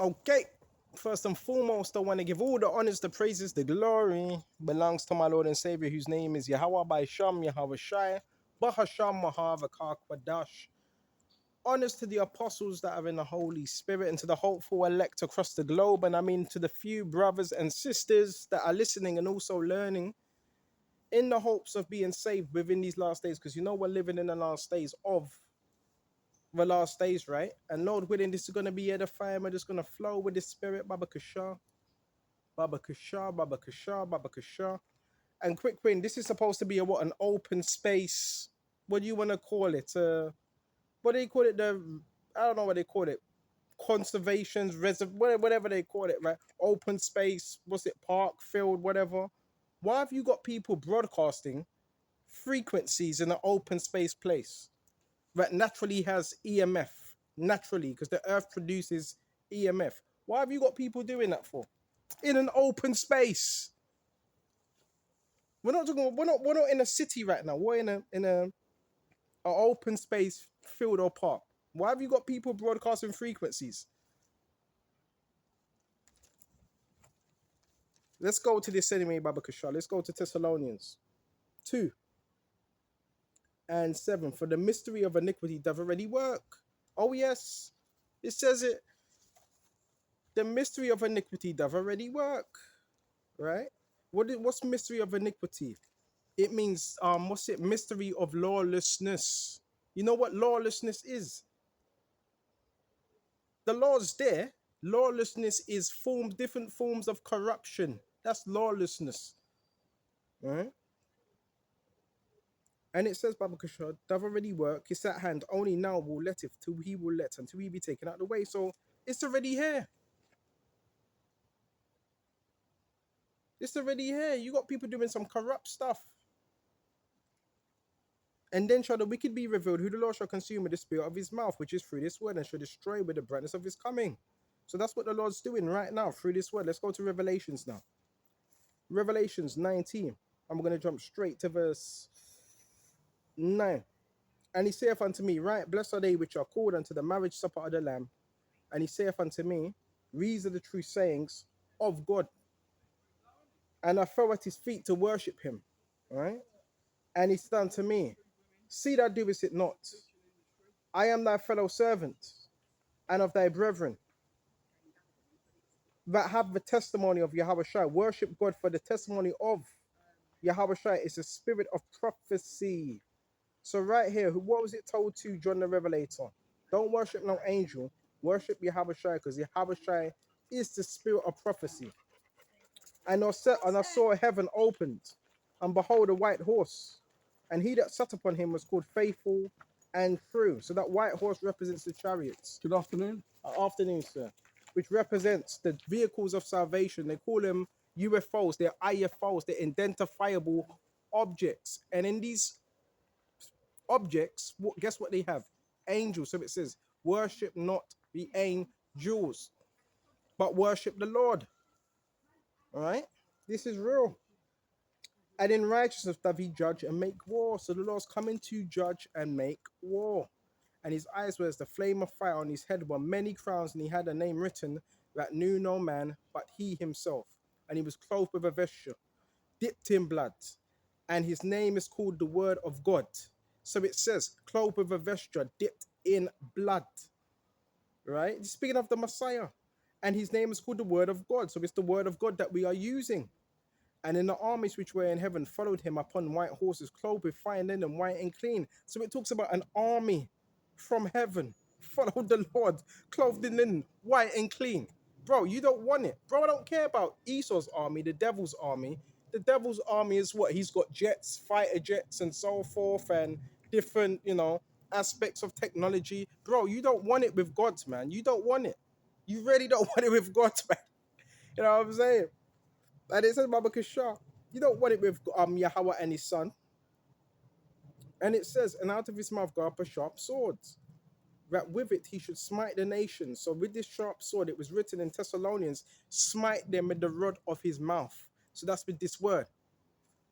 Okay, first and foremost, I want to give all the honors, the praises, the glory belongs to my Lord and Savior, whose name is Yahweh by Sham, Yahweh Shai, Bahasham Mahavakar Kwadash. Honors to the apostles that are in the Holy Spirit and to the hopeful elect across the globe. And I mean to the few brothers and sisters that are listening and also learning in the hopes of being saved within these last days. Because you know we're living in the last days of the last days, right? And Lord willing, this is going to be edifying. We're just going to flow with the Spirit, Baba Kasha. Baba Kasha, Baba Kasha, Baba Kasha. And quick win, this is supposed to be a what, an open space. What do you want to call it? What do you call it? I don't know what they call it. Conservations, whatever they call it, right? Open space, what's it, park, field, whatever. Why have you got people broadcasting frequencies in an open space place that naturally has EMF? Naturally, because the earth produces EMF. Why have you got people doing that for? In an open space. We're not talking. We're not in a city right now. We're in a open space field or park. Why have you got people broadcasting frequencies? Let's go to this anyway, Baba Kasha. Let's go to Thessalonians 2:7. For the mystery of iniquity doth already work. Oh yes, it says it. The mystery of iniquity doth already work. Right? What's mystery of iniquity? It means what's it? Mystery of lawlessness. You know what lawlessness is? The law's there. Lawlessness is different forms of corruption. That's lawlessness. Right? And it says, Baba Kishore, doth already work. It's at hand. Only now will let it, till he will let, until he be taken out of the way. So it's already here. It's already here. You got people doing some corrupt stuff. And then shall the wicked be revealed, who the Lord shall consume with the spirit of his mouth, which is through this word, and shall destroy with the brightness of his coming. So that's what the Lord's doing right now through this word. Let's go to Revelations now. Revelations 19. I'm going to jump straight to verse 9. And he saith unto me, right, blessed are they which are called unto the marriage supper of the Lamb. And he saith unto me, these are the true sayings of God. And I fell at his feet to worship him. Right? And he said unto me, see thou doest it not. I am thy fellow servant and of thy brethren that have the testimony of Yahweh Shai. Worship God, for the testimony of Yahweh Shai is the spirit of prophecy. So right here, what was it told to John the Revelator? Don't worship no angel. Worship Yahweh Shai, because Yahweh Shai is the spirit of prophecy. And I saw heaven opened, and behold, a white horse. And he that sat upon him was called Faithful and True. So that white horse represents the chariots. Good afternoon. Afternoon, sir. Which represents the vehicles of salvation. They call them UFOs. They're IFOs. They're identifiable objects. And in these objects, guess what they have? Angels. So it says, worship not the angels, but worship the Lord. All right? This is real. And in righteousness doth he judge and make war. So the Lord's coming to judge and make war. And his eyes were as the flame of fire. On his head were many crowns, and he had a name written that knew no man but he himself. And he was clothed with a vesture, dipped in blood. And his name is called the Word of God. So it says, clothed with a vesture, dipped in blood. Right? Speaking of the Messiah. And his name is called the Word of God. So it's the Word of God that we are using. And in the armies which were in heaven followed him upon white horses, clothed with fine linen, white and clean. So it talks about an army from heaven followed the Lord, clothed in linen, white and clean. Bro, you don't want it. Bro, I don't care about Esau's army, the devil's army. The devil's army is what? He's got jets, fighter jets, and so forth, and different, aspects of technology. Bro, you don't want it with God's, man. You don't want it. You really don't want it with God's, man. You know what I'm saying? And it says, Baba Kishar, you don't want it with Yahweh and his son. And it says, and out of his mouth go up a sharp sword, that with it he should smite the nations. So with this sharp sword, it was written in Thessalonians, smite them with the rod of his mouth. So that's with this word.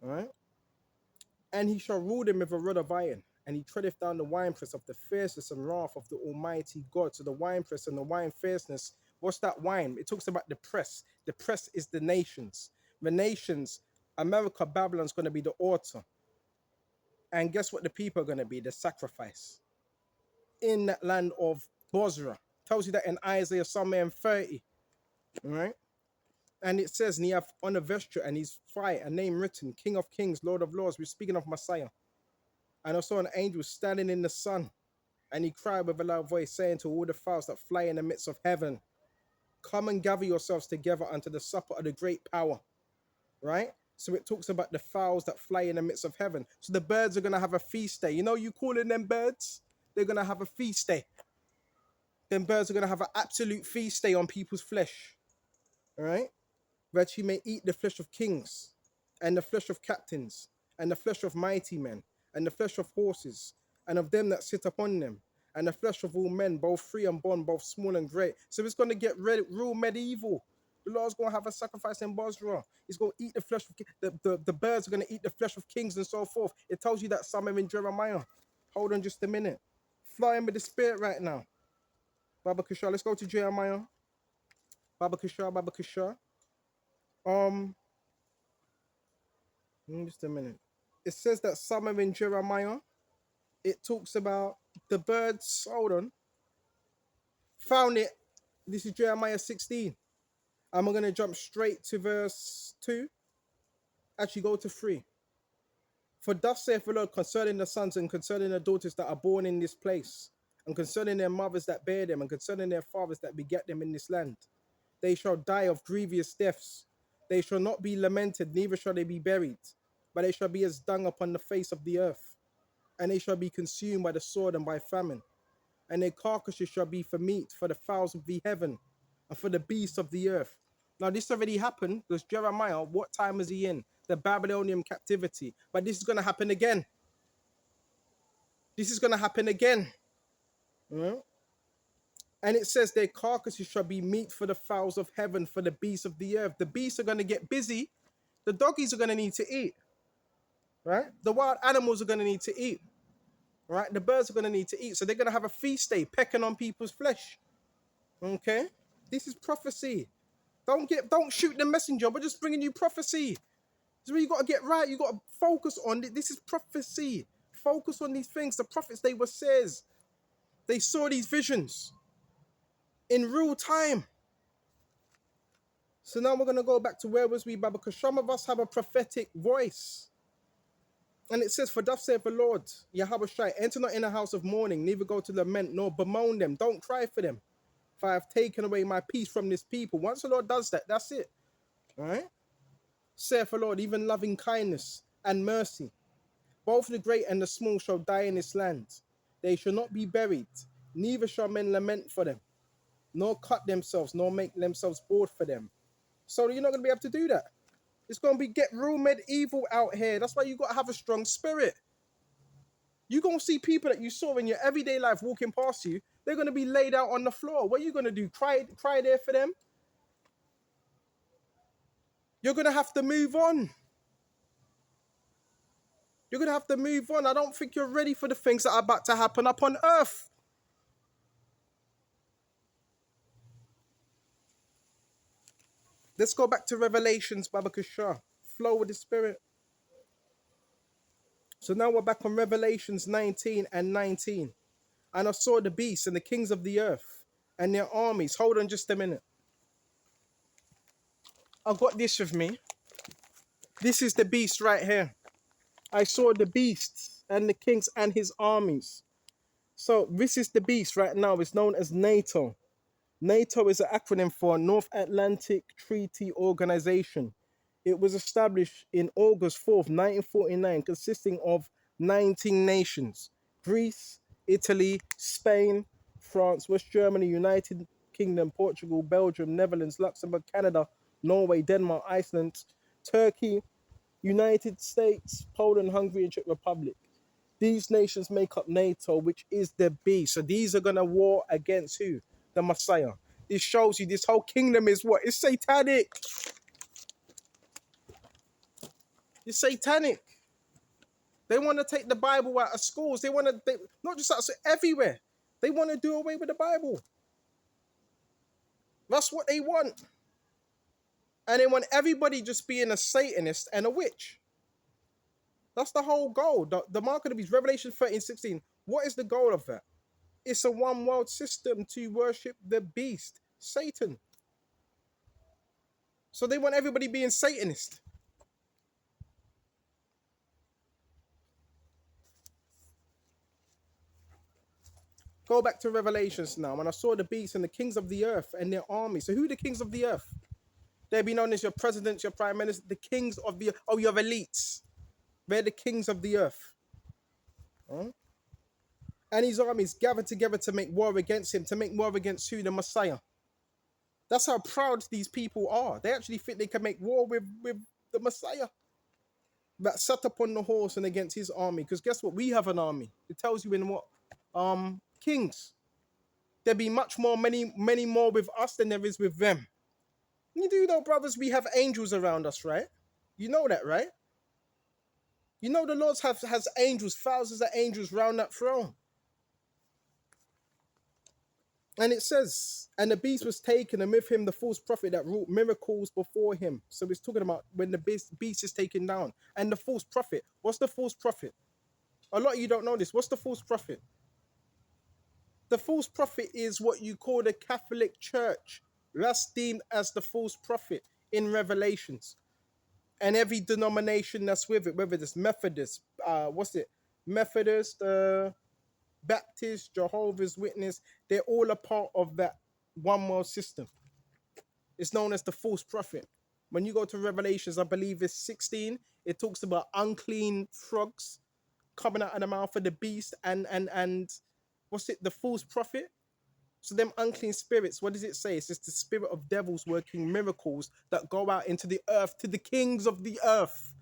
All right. And he shall rule them with a rod of iron. And he treadeth down the winepress of the fierceness and wrath of the Almighty God. So the winepress and the wine fierceness What's that wine? It talks about the press. The press is the nations. The nations, America, Babylon's going to be the altar. And guess what the people are going to be? The sacrifice. In that land of Bozrah. Tells you that in Isaiah somewhere in 30. All right? And it says, and he have on a vesture and he's fight, a name written, King of Kings, Lord of Lords. We're speaking of Messiah. And I saw an angel standing in the sun. And he cried with a loud voice, saying to all the fowls that fly in the midst of heaven, come and gather yourselves together unto the supper of the great power. Right? So it talks about the fowls that fly in the midst of heaven. So the birds are going to have a feast day. You know, you calling them birds? They're going to have a feast day. Them birds are going to have an absolute feast day on people's flesh. All right? That you may eat the flesh of kings, and the flesh of captains, and the flesh of mighty men, and the flesh of horses, and of them that sit upon them, and the flesh of all men, both free and bond, both small and great. So it's going to get real medieval. The Lord's going to have a sacrifice in Bozrah. He's going to eat the flesh of the birds are going to eat the flesh of kings and so forth. It tells you that somewhere in Jeremiah. Hold on just a minute. Flying with the spirit right now. Baba Kushah. Let's go to Jeremiah. Baba Kushah. Just a minute. It says that somewhere in Jeremiah, it talks about the birds. Hold on. Found it. This is Jeremiah 16. And we're going to jump straight to verse 2. Actually, go to 3. For thus saith the Lord concerning the sons and concerning the daughters that are born in this place, and concerning their mothers that bear them, and concerning their fathers that beget them in this land. They shall die of grievous deaths. They shall not be lamented, neither shall they be buried, but they shall be as dung upon the face of the earth. And they shall be consumed by the sword and by famine. And their carcasses shall be for meat for the fowls of the heaven, and for the beasts of the earth. Now this already happened, because Jeremiah, what time is he in? The Babylonian captivity. But this is going to happen again. This is going to happen again. And it says their carcasses shall be meat for the fowls of heaven, for the beasts of the earth. The beasts are going to get busy. The doggies are going to need to eat. Right? The wild animals are going to need to eat. Right? The birds are going to need to eat. So they're going to have a feast day, pecking on people's flesh. Okay? This is prophecy. Don't shoot the messenger. We're just bringing you prophecy. This is where you got to get right. You got to focus on it. This is prophecy. Focus on these things. The prophets, they were says. They saw these visions in real time. So now we're going to go back to where was we, Baba? Because some of us have a prophetic voice. And it says, for thus saith the Lord, Yahweh Shai, enter not in a house of mourning, neither go to lament, nor bemoan them. Don't cry for them. For I have taken away my peace from this people. Once the Lord does that, that's it. All right? Saith the Lord, even loving kindness and mercy. Both the great and the small shall die in this land. They shall not be buried, neither shall men lament for them, nor cut themselves, nor make themselves bored for them. So you're not going to be able to do that. It's going to get real medieval out here. That's why you got to have a strong spirit. You're going to see people that you saw in your everyday life walking past you. They're going to be laid out on the floor. What are you going to do? Cry there for them? You're going to have to move on. You're going to have to move on. I don't think you're ready for the things that are about to happen up on earth. Let's go back to Revelations, Baba Kushah. Flow with the Spirit. So now we're back on Revelations 19 and 19. And I saw the beasts and the kings of the earth and their armies. Hold on just a minute. I've got this with me. This is the beast right here. I saw the beast and the kings and his armies. So this is the beast right now. It's known as NATO. NATO is an acronym for North Atlantic Treaty Organization. It was established in August 4th, 1949, consisting of 19 nations. Greece, Italy, Spain, France, West Germany, United Kingdom, Portugal, Belgium, Netherlands, Luxembourg, Canada, Norway, Denmark, Iceland, Turkey, United States, Poland, Hungary, and Czech Republic. These nations make up NATO, which is the beast. So these are going to war against who? The Messiah. This shows you this whole kingdom is what? It's satanic. It's satanic. They want to take the Bible out of schools. They want to, not just out of everywhere. They want to do away with the Bible. That's what they want. And they want everybody just being a Satanist and a witch. That's the whole goal. The mark of the beast, Revelation 13:16. What is the goal of that? It's a one world system to worship the beast, Satan. So they want everybody being Satanist. Go back to Revelations now. When I saw the beast and the kings of the earth and their army. So who are the kings of the earth? They'll be known as your presidents, your prime ministers, the kings of the earth. Oh, your elites. They're the kings of the earth. Huh? And his armies gathered together to make war against him. To make war against who? The Messiah. That's how proud these people are. They actually think they can make war with the Messiah. That sat upon the horse and against his army. Because guess what? We have an army. It tells you in what? Kings. There be many more with us than there is with them. You do know, brothers, we have angels around us, right? You know that, right? You know the Lord has angels, thousands of angels round that throne. And it says, and the beast was taken, and with him the false prophet that wrought miracles before him. So it's talking about when the beast is taken down. And the false prophet. What's the false prophet? A lot of you don't know this. What's the false prophet? The false prophet is what you call the Catholic Church. That's deemed as the false prophet in Revelations. And every denomination that's with it, whether it's Methodist, Methodist, Baptist, Jehovah's Witness, they're all a part of that one world system. It's known as the false prophet. When you go to Revelations, I believe it's 16, it talks about unclean frogs coming out of the mouth of the beast and the false prophet. So them unclean spirits, what does it say? It's just the spirit of devils working miracles that go out into the earth to the kings of the earth.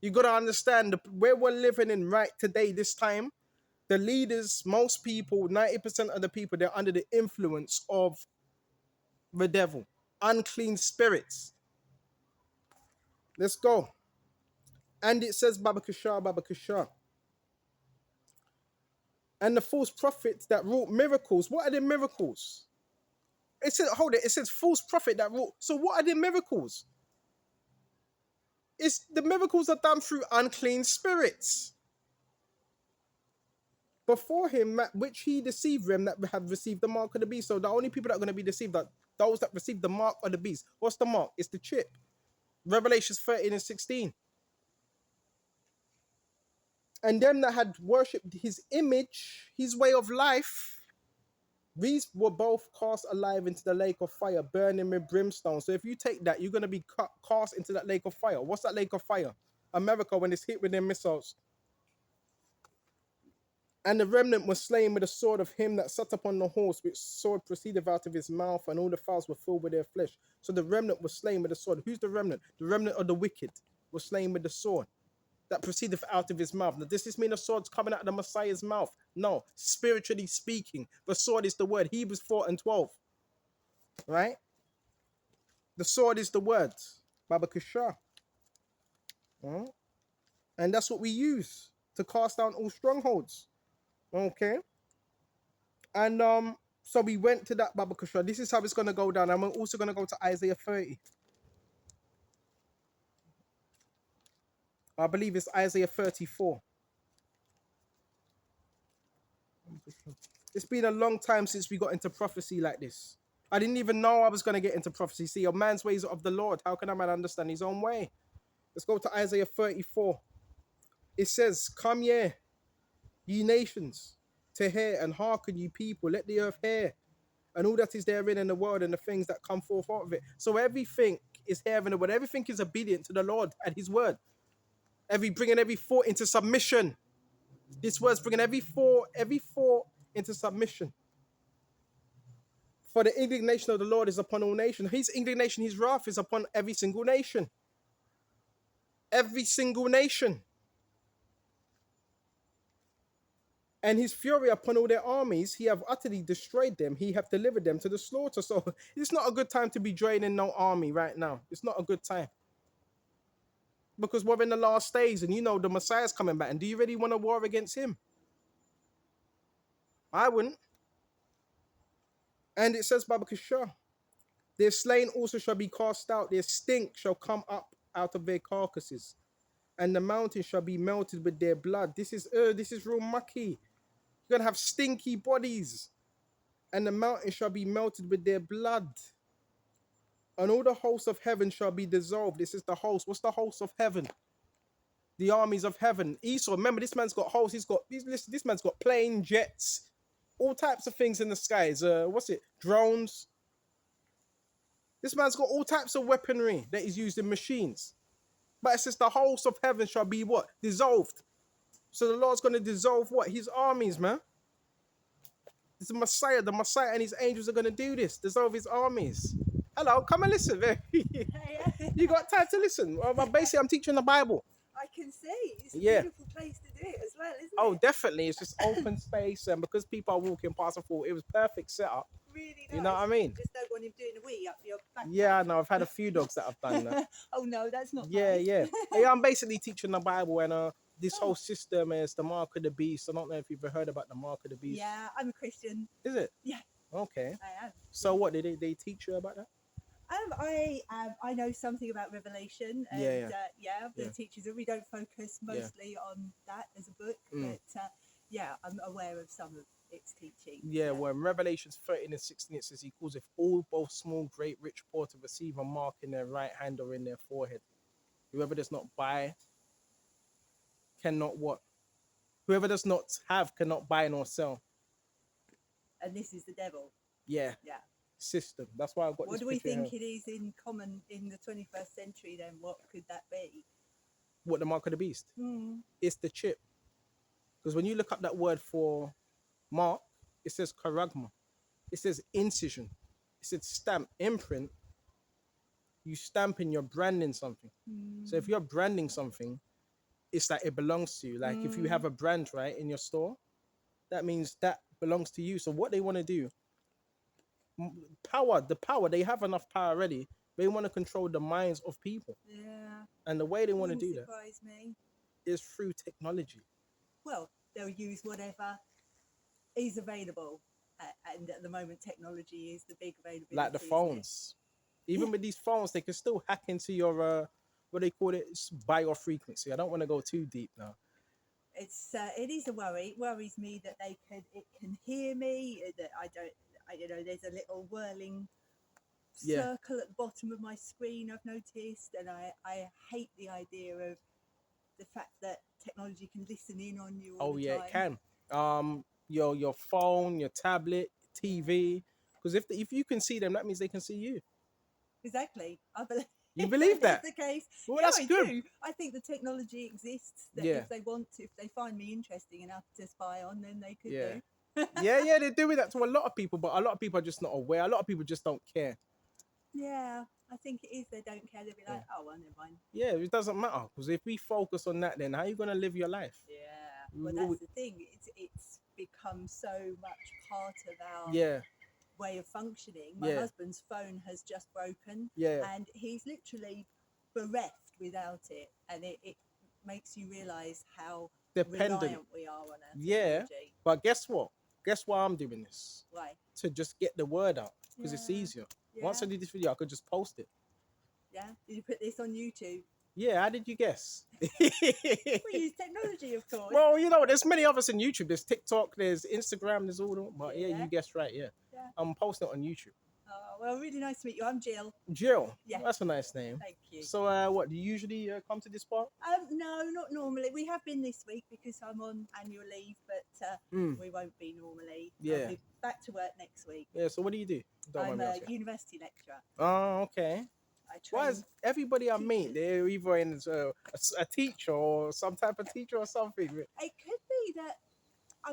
You got to understand where we're living in right today, this time, the leaders, most people, 90% of the people, they're under the influence of the devil. Unclean spirits. Let's go. And it says, Baba Kashar, Baba Kashar. And the false prophets that wrought miracles. What are the miracles? It says, hold it, it says false prophet that wrought. So what are the miracles? It's the miracles are done through unclean spirits. Before him, which he deceived them that have received the mark of the beast. So the only people that are going to be deceived are those that receive the mark of the beast. What's the mark? It's the chip. Revelations 13:16. And them that had worshipped his image, his way of life, these were both cast alive into the lake of fire, burning with brimstone. So if you take that, you're going to be cast into that lake of fire. What's that lake of fire? America, when it's hit with their missiles. And the remnant was slain with the sword of him that sat upon the horse, which sword proceeded out of his mouth, and all the fowls were filled with their flesh. So the remnant was slain with the sword. Who's the remnant? The remnant of the wicked was slain with the sword that proceeded out of his mouth. Now, does this mean the sword's coming out of the Messiah's mouth? No. Spiritually speaking, the sword is the word. Hebrews 4:12. Right? The sword is the word. Baba Kashar. And that's what we use to cast down all strongholds. Okay. And so we went to that Baba Kashar. This is how it's going to go down. And we're also going to go to Isaiah 30. I believe it's Isaiah 34. It's been a long time since we got into prophecy like this. I didn't even know I was going to get into prophecy. See, a man's ways are of the Lord. How can a man understand his own way? Let's go to Isaiah 34. It says, come ye nations, to hear, and hearken, ye people. Let the earth hear, and all that is therein in the world, and the things that come forth out of it. So everything is here in the word. Everything is obedient to the Lord and his word. Bringing every thought into submission. This word's bringing every thought into submission. For the indignation of the Lord is upon all nations. His indignation, his wrath is upon every single nation. Every single nation. And his fury upon all their armies, he have utterly destroyed them. He have delivered them to the slaughter. So it's not a good time to be joining no army right now. It's not a good time. Because we're in the last days, and you know the Messiah's coming back. And do you really want to war against him? I wouldn't. And it says, Baba Kashar, Their slain also shall be cast out, their stink shall come up out of their carcasses, and the mountain shall be melted with their blood. This is real mucky. You're gonna have stinky bodies, and the mountain shall be melted with their blood. And all the hosts of heaven shall be dissolved. This is the host. What's the host of heaven? The armies of heaven. Esau, remember, this man's got hosts. Listen, this man's got plane, jets, all types of things in the skies. What's it? Drones. This man's got all types of weaponry that is used in machines. But it says the host of heaven shall be what? Dissolved. So the Lord's going to dissolve what? His armies, man. It's the Messiah and his angels are going to do this. Dissolve his armies. Hello, come and listen. You got time to listen. Well, basically, I'm teaching the Bible. I can see. It's a beautiful place to do it as well, isn't it? Oh, definitely. It's just open space. And because people are walking past and thought it was perfect setup. Really nice. You know what I mean? Just don't want him doing a wee up your back. Yeah, I know. I've had a few dogs that have done that. Oh, no, that's not Yeah, nice. yeah. Yeah, I'm basically teaching the Bible, and this whole system is the mark of the beast. I don't know if you've ever heard about the mark of the beast. Yeah, I'm a Christian. Is it? Yeah. Okay. I am. So what, did they teach you about that? I know something about Revelation, and the teachers. We don't focus mostly on that as a book, but I'm aware of some of its teaching. Yeah, well, in Revelations 13 and 16, it says he calls if all, both small, great, rich, poor, to receive a mark in their right hand or in their forehead. Whoever does not buy cannot what? Whoever does not have cannot buy nor sell. And this is the devil. Yeah. Yeah. System. That's why I've got What this do we picture think here. it is in common in the 21st century then? What could that be? What, the mark of the beast? It's the chip. Because when you look up that word for mark, it says charagma. It says incision. It says stamp, imprint. You stamping, you're branding something. So if you're branding something, it's like it belongs to you. Like if you have a brand, right, in your store, that means that belongs to you. So what they want to do, the power, they have enough power already. They want to control the minds of people. Yeah. And the way they want to do that surprise me. is through technology. Well, they'll use whatever is available. And at the moment, technology is the big availability. Like the phones. Even with these phones, they can still hack into your, what they call it, it's biofrequency. I don't want to go too deep now. It is a worry. It worries me that it can hear me, that there's a little whirling circle at the bottom of my screen, I've noticed, and I hate the idea of the fact that technology can listen in on you all the time. It can. Your phone, your tablet, TV, because if you can see them, that means they can see you. Exactly. I believe. You believe that? That's the case. Well, yeah, that's good. Do. I think the technology exists. That if they find me interesting enough to spy on, then they could do. yeah, they're doing that to a lot of people, but a lot of people are just not aware. A lot of people just don't care. Yeah, I think it is. They don't care. They'll be like, oh, well, never mind. Yeah, it doesn't matter, because if we focus on that, then how are you going to live your life? Yeah, well, that's the thing. It's become so much part of our way of functioning. My husband's phone has just broken, and he's literally bereft without it, and it makes you realise how dependent reliant we are on our technology. But guess what? Guess why I'm doing this? Why? To just get the word out, because it's easier. Once I do this video, I could just post it. Yeah? Did you put this on YouTube? Yeah, how did you guess? We use technology, of course. Well, there's many others in YouTube. There's TikTok, there's Instagram, there's all that. But you guessed right, I'm posting it on YouTube. Oh, well, really nice to meet you. I'm Jill. Jill? Yeah. That's a nice name. Thank you. So, what, do you usually come to this part? No, not normally. We have been this week because I'm on annual leave, but we won't be normally. Yeah. I'll be back to work next week. Yeah, so what do you do? I'm a university lecturer. Oh, okay. Why is everybody I meet, they're either in a teacher or some type of teacher or something? It could be that,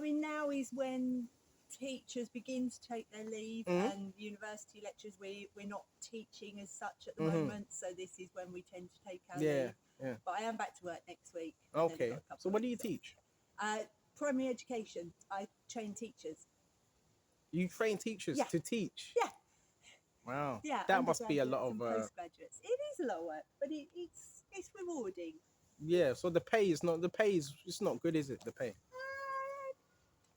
now is when teachers begin to take their leave, and university lecturers, we're not teaching as such at the moment, so this is when we tend to take our leave. Yeah. But I am back to work next week. Okay. So what do you teach? Primary education. I train teachers. You train teachers to teach? Yeah. Wow. Yeah. That must be a lot of postgraduates. It is a lot of work, but it's rewarding. Yeah. So the pay is it's not good, is it? The pay.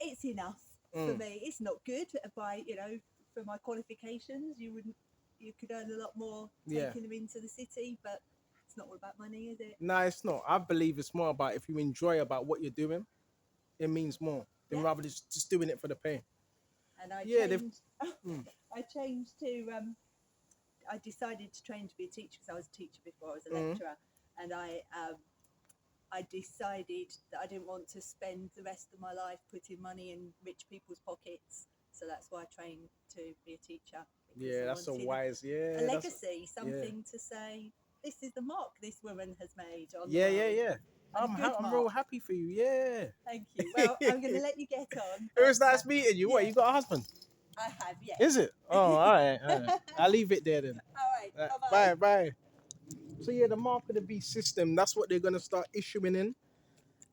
It's enough for me. It's not good for my qualifications. You wouldn't you could earn a lot more Yeah. taking them into the city, but it's not all about money, is it? No, it's not. I believe it's more about if you enjoy about what you're doing, it means more than Yeah. rather just doing it for the pay. And I Yeah, they've- changed. Mm. I changed to. I decided to train to be a teacher because I was a teacher before I was a Mhm. lecturer, and I decided that I didn't want to spend the rest of my life putting money in rich people's pockets. So that's why I trained to be a teacher. because Yeah, I that's a wanted wise. Yeah, a that's- legacy, something to say. This is the mark this woman has made on yeah, the yeah, world. yeah. And a good I'm real mark. happy for you. Yeah. Thank you. Well, I'm going to let you get on. It was but, nice meeting you. What, yeah. you got a husband? I have, yes. Is it? Oh, all right. All right. I'll leave it there then. All right. Bye, Bye-bye. bye. So yeah, the mark of the beast system, that's what they're gonna start issuing in.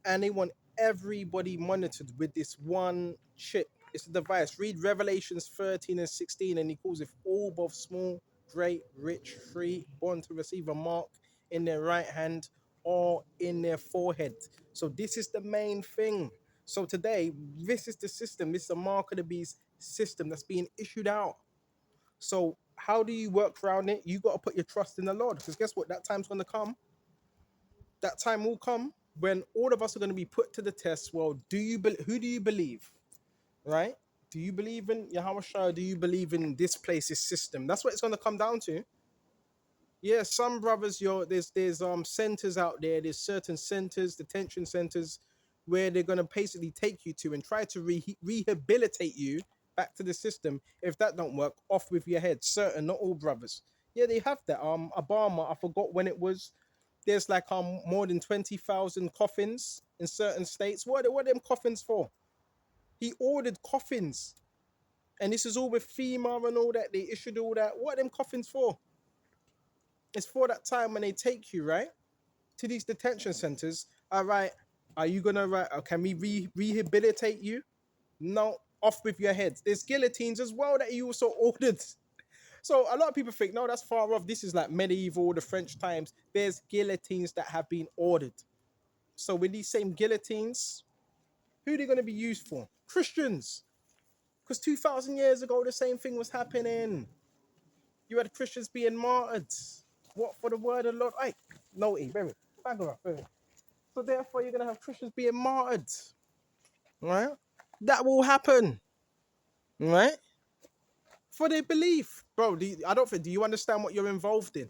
And they want everybody monitored with this one chip. It's a device. Read Revelations 13 and 16, and he calls it all both small, great, rich, free, born to receive a mark in their right hand or in their forehead. So this is the main thing. So today, this is the system. This is the mark of the beast system that's being issued out. So how do you work around it? You got to put your trust in the Lord, because guess what? That time's going to come. That time will come when all of us are going to be put to the test. Well, who do you believe? Right? Do you believe in Yahweh Shai? Do you believe in this place's system? That's what it's going to come down to. Yeah, some brothers, there's centers out there. There's certain centers, detention centers, where they're going to basically take you to and try to rehabilitate you back to the system. If that don't work, off with your head. Certain, not all brothers. Yeah, they have that. Obama, I forgot when it was. There's like more than 20,000 coffins in certain states. What are them coffins for? He ordered coffins, and this is all with FEMA and all that. They issued all that. What are them coffins for? It's for that time when they take you, right, to these detention centers. All right, are you gonna can we rehabilitate you? No, off with your heads. There's guillotines as well that he also ordered. So a lot of people think, no, that's far off. This is like medieval, the French times. There's guillotines that have been ordered. So with these same guillotines, who are they going to be used for? Christians. Because 2,000 years ago, the same thing was happening. You had Christians being martyred. What for the word of the Lord? Hey, no, baby. Bang her up, baby. So therefore, you're going to have Christians being martyred. Right? That will happen. Right? For their belief. Bro, do you understand what you're involved in?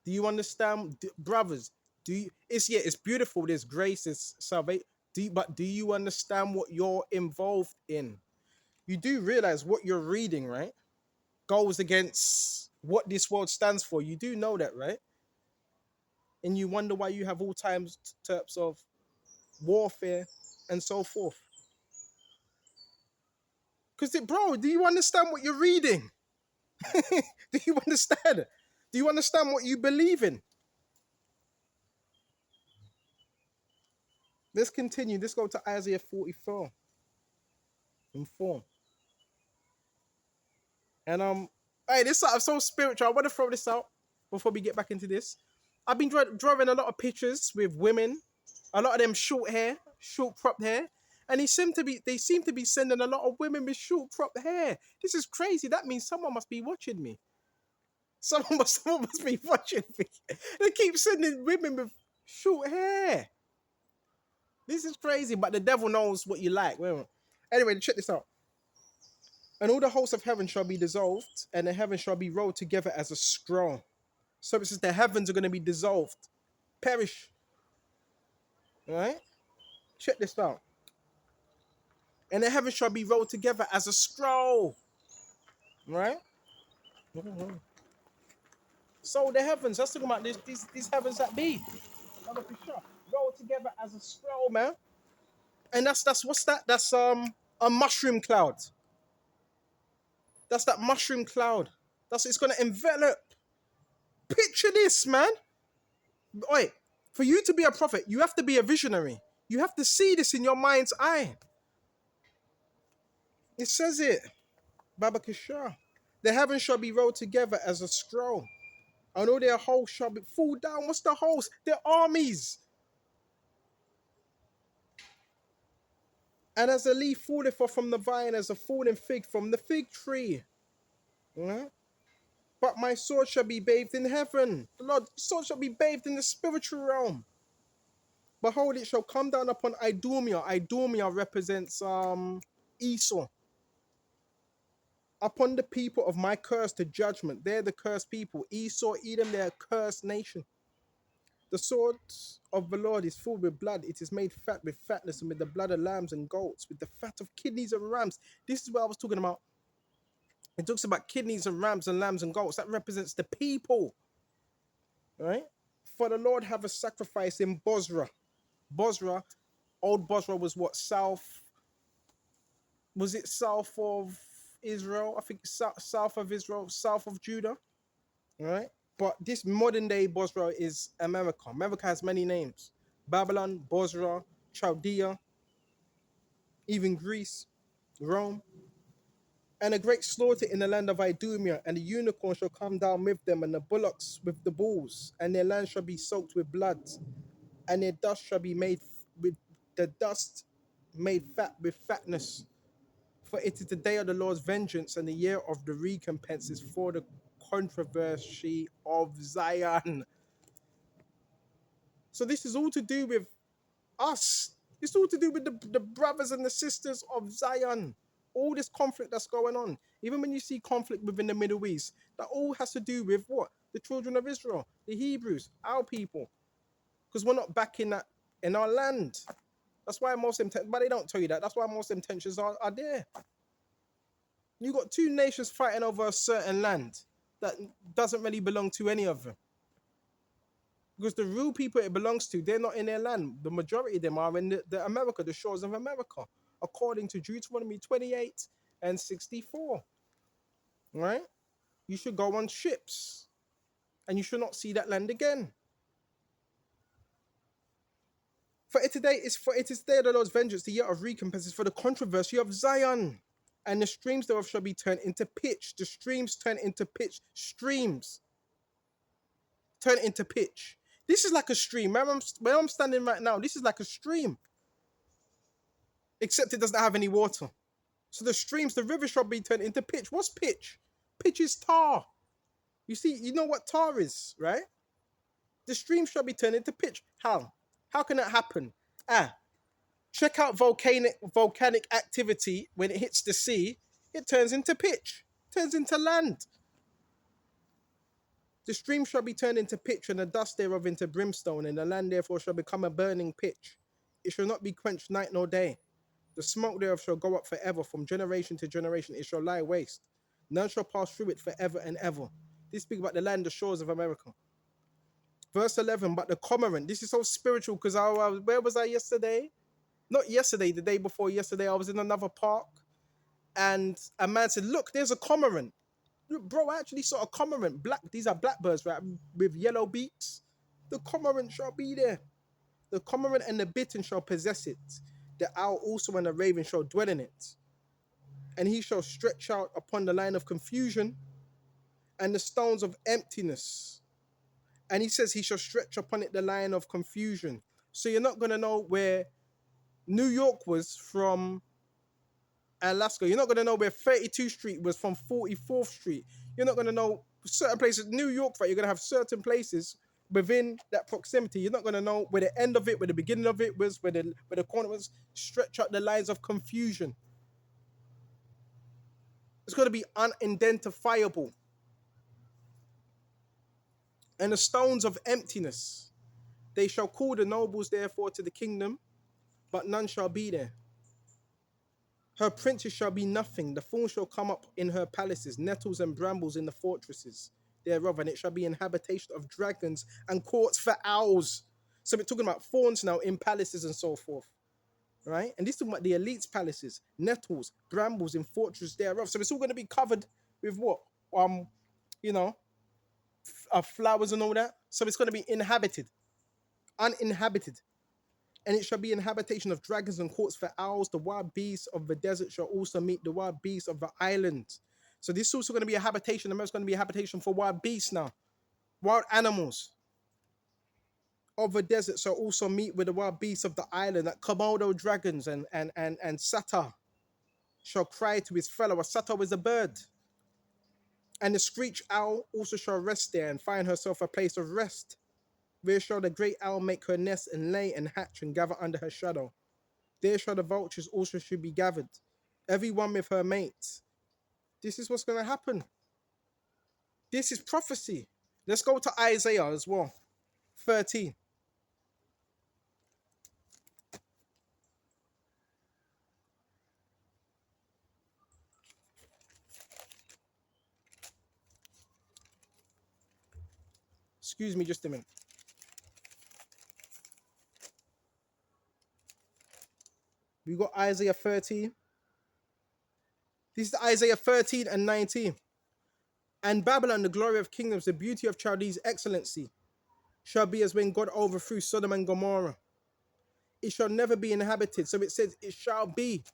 Do you understand, brothers? It's beautiful. There's grace, there's salvation. But do you understand what you're involved in? You do realize what you're reading, right? Goes against what this world stands for. You do know that, right? And you wonder why you have all types of warfare and so forth. Because, bro, do you understand what you're reading? Do you understand? Do you understand what you believe in? Let's continue. Let's go to Isaiah 44 and 4. And hey, this is so spiritual. I want to throw this out before we get back into this. I've been drawing a lot of pictures with women, a lot of them short hair, short cropped hair, and they seem to be sending a lot of women with short cropped hair. This is crazy. That means someone must be watching me. Someone must be watching me. They keep sending women with short hair. This is crazy, but the devil knows what you like. Anyway, check this out. And all the hosts of heaven shall be dissolved, and the heavens shall be rolled together as a scroll. So it says the heavens are going to be dissolved, perish. All right? Check this out. And the heavens shall be rolled together as a scroll. Right? So the heavens, that's talking about these heavens that be. Rolled together as a scroll, man. And that's what's that? That's a mushroom cloud. That's that mushroom cloud. It's gonna envelop. Picture this, man. Wait, for you to be a prophet, you have to be a visionary. You have to see this in your mind's eye. It says it. Baba Kishar. The heavens shall be rolled together as a scroll. And all their hosts shall be fall down. What's the host? Their armies. And as a leaf falleth off from the vine, as a fallen fig from the fig tree. Right? but my sword shall be bathed in heaven. The Lord's sword shall be bathed in the spiritual realm. Behold, it shall come down upon Idumea. Idumea represents Esau. Upon the people of my curse to judgment. They're the cursed people. Esau, Edom, they're a cursed nation. The sword of the Lord is filled with blood. It is made fat with fatness and with the blood of lambs and goats, with the fat of kidneys and rams. This is what I was talking about. It talks about kidneys and rams and lambs and goats. That represents the people. Right? For the Lord have a sacrifice in Bozrah. Bozrah, old Bozrah was what? Was it south of Israel? I think south of Israel, south of Judah. Right? But this modern day Bozrah is America. America has many names. Babylon, Bozrah, Chaldea, even Greece, Rome. And a great slaughter in the land of Idumea, and the unicorn shall come down with them, and the bullocks with the bulls, and their land shall be soaked with blood, and their dust shall be made with the dust made fat with fatness. For it is the day of the Lord's vengeance, and the year of the recompenses for the controversy of Zion. So this is all to do with us. It's all to do with the brothers and the sisters of Zion. All this conflict that's going on. Even when you see conflict within the Middle East, that all has to do with what? The children of Israel, the Hebrews, our people. Because we're not back in that in our land. That's why Muslim, but they don't tell you that. That's why Muslim tensions are there. You got two nations fighting over a certain land that doesn't really belong to any of them. Because the real people it belongs to, they're not in their land. The majority of them are in the America, the shores of America, according to Deuteronomy 28 and 64. Right? You should go on ships, and you should not see that land again. For it is day of the Lord's vengeance, the year of recompense is for the controversy of Zion, and the streams thereof shall be turned into pitch. The streams turn into pitch. Streams turn into pitch. This is like a stream. Where I'm standing right now, this is like a stream. Except it doesn't have any water. So the streams, the river shall be turned into pitch. What's pitch? Pitch is tar. You see, you know what tar is, right? The stream shall be turned into pitch. How? How can that happen? Check out volcanic activity. When it hits the sea, it turns into pitch. Turns into land. The stream shall be turned into pitch, and the dust thereof into brimstone, and the land therefore shall become a burning pitch. It shall not be quenched night nor day. The smoke thereof shall go up forever, from generation to generation. It shall lie waste. None shall pass through it forever and ever. This speaks about the land, the shores of America. Verse 11, but the cormorant. This is so spiritual because where was I yesterday? Not yesterday, the day before yesterday. I was in another park, and a man said, look, there's a cormorant. Bro, I actually saw a cormorant. These are blackbirds, right? With yellow beaks. The cormorant shall be there. The cormorant and the bittern shall possess it. The owl also and the raven shall dwell in it. And he shall stretch out upon the line of confusion and the stones of emptiness. And he says he shall stretch upon it the line of confusion. So you're not going to know where New York was from Alaska. You're not going to know where 32nd Street was from 44th Street. You're not going to know certain places. New York, right? You're going to have certain places within that proximity. You're not going to know where the end of it, where the beginning of it was, where the corner was. Stretch out the lines of confusion. It's going to be unidentifiable. And the stones of emptiness. They shall call the nobles therefore to the kingdom, but none shall be there. Her princes shall be nothing. The thorns shall come up in her palaces, nettles and brambles in the fortresses thereof, and it shall be an habitation of dragons and courts for owls. So we're talking about thorns now in palaces and so forth, right? And this is talking about the elite's palaces, nettles, brambles in fortresses thereof. So it's all going to be covered with what? Flowers and all that. So it's going to be inhabited, uninhabited. And it shall be an habitation of dragons and courts for owls. The wild beasts of the desert shall also meet the wild beasts of the island. So this is also going to be a habitation. It's going to be a habitation for wild beasts now. Wild animals of the desert shall also meet with the wild beasts of the island. That Komodo dragons and satyr shall cry to his fellow. A satyr is a bird. And the screech owl also shall rest there and find herself a place of rest. There shall the great owl make her nest and lay and hatch and gather under her shadow. There shall the vultures also should be gathered, every one with her mates. This is what's going to happen. This is prophecy. Let's go to Isaiah as well. 13. Excuse me just a minute. We got Isaiah 13. This is Isaiah 13 and 19. And Babylon, the glory of kingdoms, the beauty of Chaldees' excellency, shall be as when God overthrew Sodom and Gomorrah. It shall never be inhabited. So it says it shall be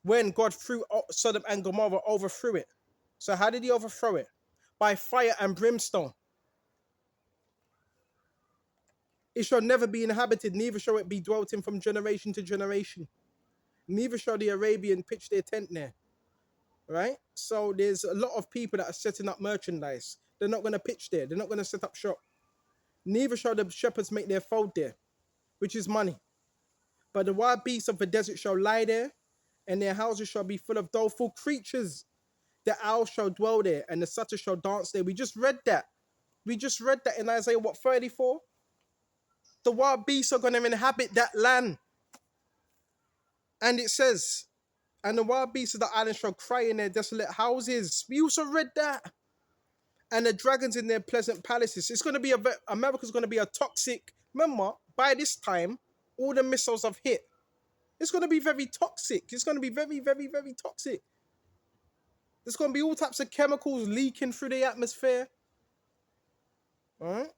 when God threw Sodom and Gomorrah, overthrew it. So how did he overthrow it? By fire and brimstone. It shall never be inhabited, neither shall it be dwelt in from generation to generation. Neither shall the Arabian pitch their tent there. Right? So there's a lot of people that are setting up merchandise. They're not going to pitch there. They're not going to set up shop. Neither shall the shepherds make their fold there, which is money. But the wild beasts of the desert shall lie there, and their houses shall be full of doleful creatures. The owl shall dwell there, and the sutter shall dance there. We just read that. We just read that in Isaiah, 34? The wild beasts are going to inhabit that land. And it says, and the wild beasts of the island shall cry in their desolate houses. We also read that. And the dragons in their pleasant palaces. It's going to be America's going to be a toxic. Remember, by this time, all the missiles have hit. It's going to be very toxic. It's going to be very, very, very toxic. There's going to be all types of chemicals leaking through the atmosphere. All right?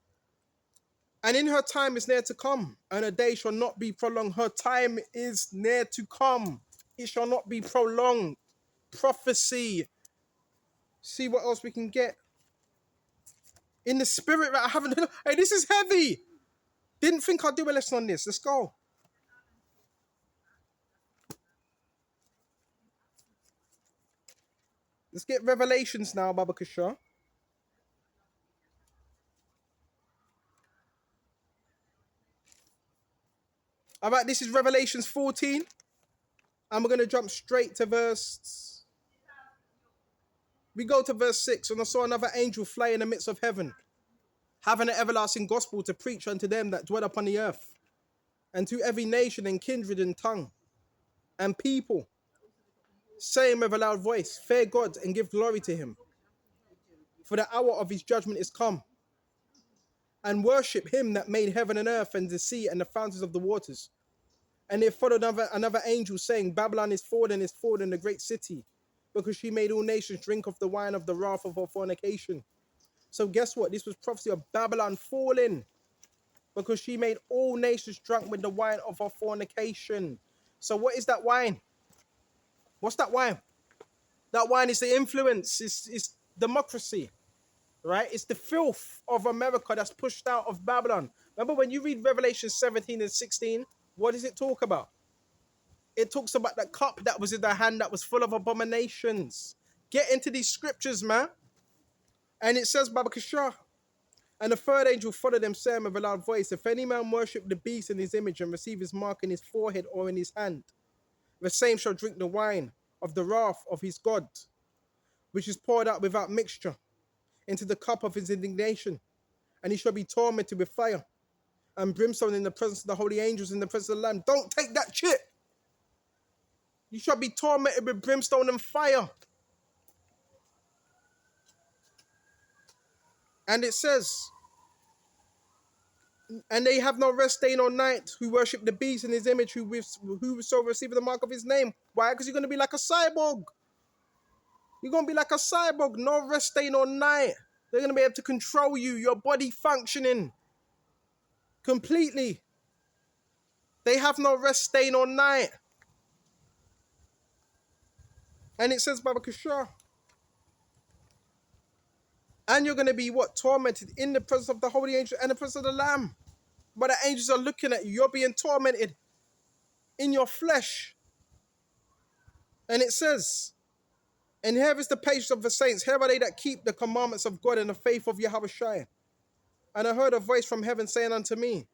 And in her time is near to come, and her day shall not be prolonged. Her time is near to come. It shall not be prolonged. Prophecy. See what else we can get. In the spirit, right? I haven't. Hey, this is heavy. Didn't think I'd do a lesson on this. Let's go. Let's get Revelations now, Baba Kasha. All right, this is Revelations 14. And we're going to jump straight to verse... We go to verse 6. And I saw another angel fly in the midst of heaven, having an everlasting gospel to preach unto them that dwell upon the earth, and to every nation and kindred and tongue and people, saying with a loud voice, fear God and give glory to him, for the hour of his judgment is come, and worship him that made heaven and earth and the sea and the fountains of the waters. And there followed another angel saying, Babylon is fallen, the great city, because she made all nations drink of the wine of the wrath of her fornication. So guess what? This was prophecy of Babylon falling, because she made all nations drunk with the wine of her fornication. So what is that wine? What's that wine? That wine is the influence. It's democracy, right? It's the filth of America that's pushed out of Babylon. Remember when you read Revelation 17 and 16, what does it talk about? It talks about the cup that was in the hand that was full of abominations. Get into these scriptures, man. And it says, Baba Kishah, and the third angel followed them, saying with a loud voice, if any man worship the beast in his image and receive his mark in his forehead or in his hand, the same shall drink the wine of the wrath of his God, which is poured out without mixture into the cup of his indignation. And he shall be tormented with fire and brimstone in the presence of the holy angels, in the presence of the Lamb. Don't take that chip. You shall be tormented with brimstone and fire. And it says, and they have no rest day nor night who worship the beast in his image, who so receive the mark of his name. Why? Because you're going to be like a cyborg. You're going to be like a cyborg. No rest day nor night. They're going to be able to control you, your body functioning completely. They have no rest day nor night. And it says, Baba Kishah, and you're going to be what? Tormented in the presence of the holy angel and the presence of the Lamb. But the angels are looking at you. You're being tormented in your flesh. And it says, And here is the patience of the saints. Here are they that keep the commandments of God and the faith of Yahweh Shai. And I heard a voice from heaven saying unto me,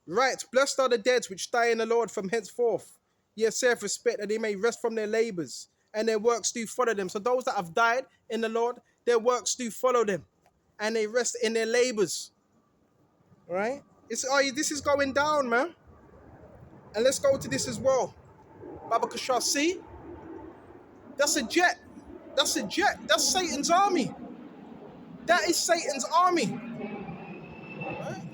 Right, blessed are the dead which die in the Lord from henceforth. Yea, saith respect that they may rest from their labors, and their works do follow them. So those that have died in the Lord, their works do follow them, and they rest in their labors. All right? This is going down, man. And let's go to this as well. Baba Kashar, see? That's a jet. That's a jet. That's Satan's army. That is Satan's army. Right?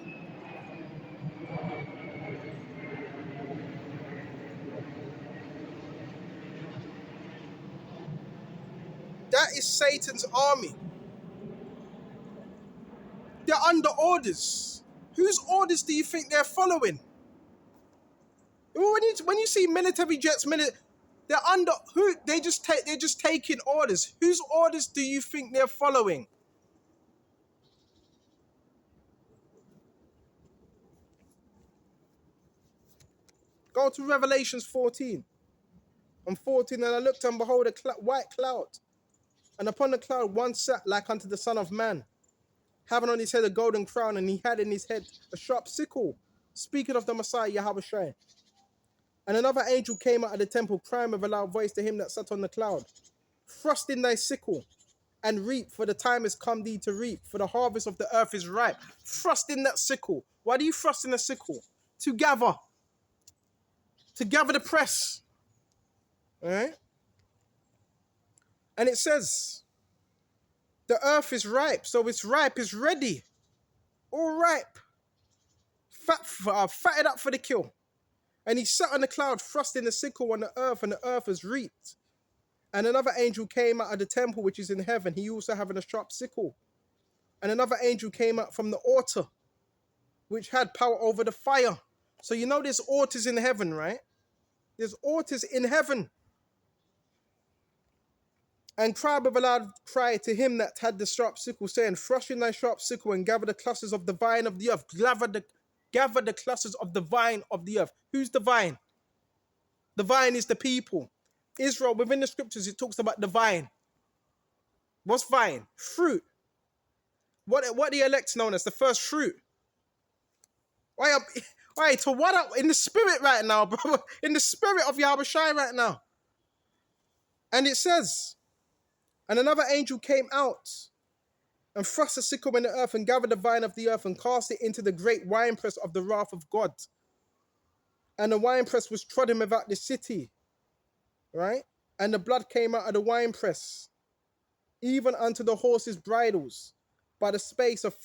That is Satan's army. They're under orders. Whose orders do you think they're following? When you see military jets, they're under who? They're just taking orders. Whose orders do you think they're following? Go to Revelations 14. And 14, and I looked and behold a white cloud, and upon the cloud one sat like unto the Son of Man, having on his head a golden crown, and he had in his head a sharp sickle, speaking of the Messiah Yahweh Shai. And another angel came out of the temple, crying with a loud voice to him that sat on the cloud, Thrust in thy sickle, and reap, for the time is come thee to reap, for the harvest of the earth is ripe. Thrust in that sickle. Why do you thrust in a sickle? To gather the press. All right? And it says, the earth is ripe, so it's ripe, it's ready. All ripe. Fatted up for the kill. And he sat on the cloud, thrusting the sickle on the earth, and the earth was reaped. And another angel came out of the temple which is in heaven, he also having a sharp sickle. And another angel came out from the altar, which had power over the fire. So you know there's altars in heaven, right? There's altars in heaven. And cried with a loud cry to him that had the sharp sickle, saying, Thrust in thy sharp sickle, and gather the clusters of the vine of the earth. Gather the clusters of the vine of the earth. Who's the vine? The vine is the people. Israel, within the scriptures, it talks about the vine. What's vine? Fruit. What the elect's known as? The first fruit. To what up? In the spirit right now, bro. In the spirit of Yahweh Shai right now. And it says, and another angel came out and thrust a sickle in the earth and gathered the vine of the earth and cast it into the great winepress of the wrath of God. And the winepress was trodden without the city, right? And the blood came out of the winepress, even unto the horses' bridles, by the space of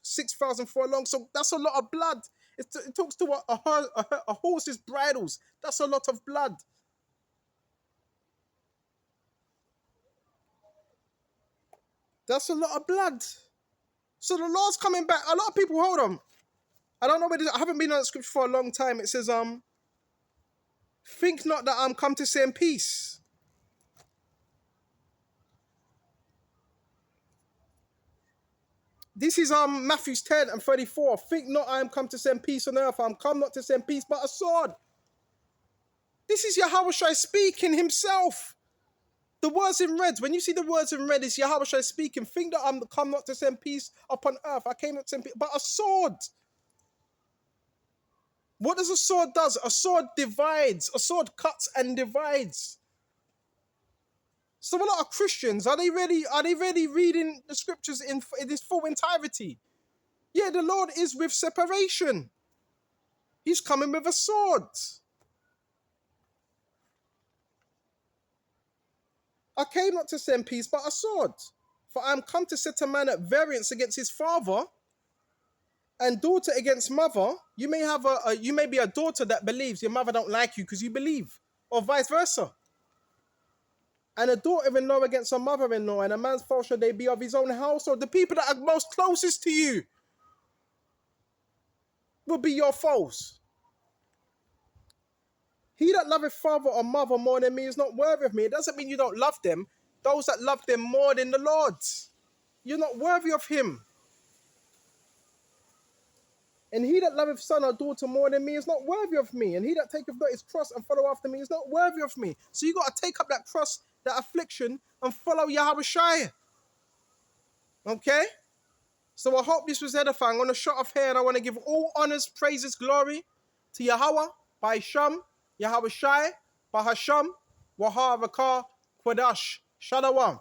6,000 furlongs. So that's a lot of blood. It talks to a horse's bridles. That's a lot of blood. That's a lot of blood. So the Lord's coming back. A lot of people, hold on. I don't know where I haven't been on that scripture for a long time. It says, think not that I'm come to send peace. This is Matthew 10 and 34. Think not I am come to send peace on earth. I'm come not to send peace, but a sword. This is Yahweh Shai speaking himself. The words in red, when you see the words in red, it's Yahweh Shai speaking. Think that I'm come not to send peace upon earth. I came not to send peace, but a sword. What does a sword do? A sword divides. A sword cuts and divides. So a lot of Christians, are they really reading the scriptures in its full entirety? Yeah, the Lord is with separation. He's coming with a sword. I came not to send peace, but a sword. For I am come to set a man at variance against his father, and daughter against mother. You may have you may be a daughter that believes your mother don't like you because you believe, or vice versa. And a daughter-in-law against a mother-in-law, and a man's foe shall they be of his own household. The people that are most closest to you will be your foes. He that loveth father or mother more than me is not worthy of me. It doesn't mean you don't love them. Those that love them more than the Lord, you're not worthy of him. And he that loveth son or daughter more than me is not worthy of me. And he that taketh not his cross and follow after me is not worthy of me. So you got to take up that cross, that affliction, and follow Yahweh Shai. Okay? So I hope this was edifying. I'm going to shut off here, and I want to give all honors, praises, glory to Yahweh, by Sham, Yahweh Shai, by Hasham, Wahar, Vakar, Quadash, Shalom.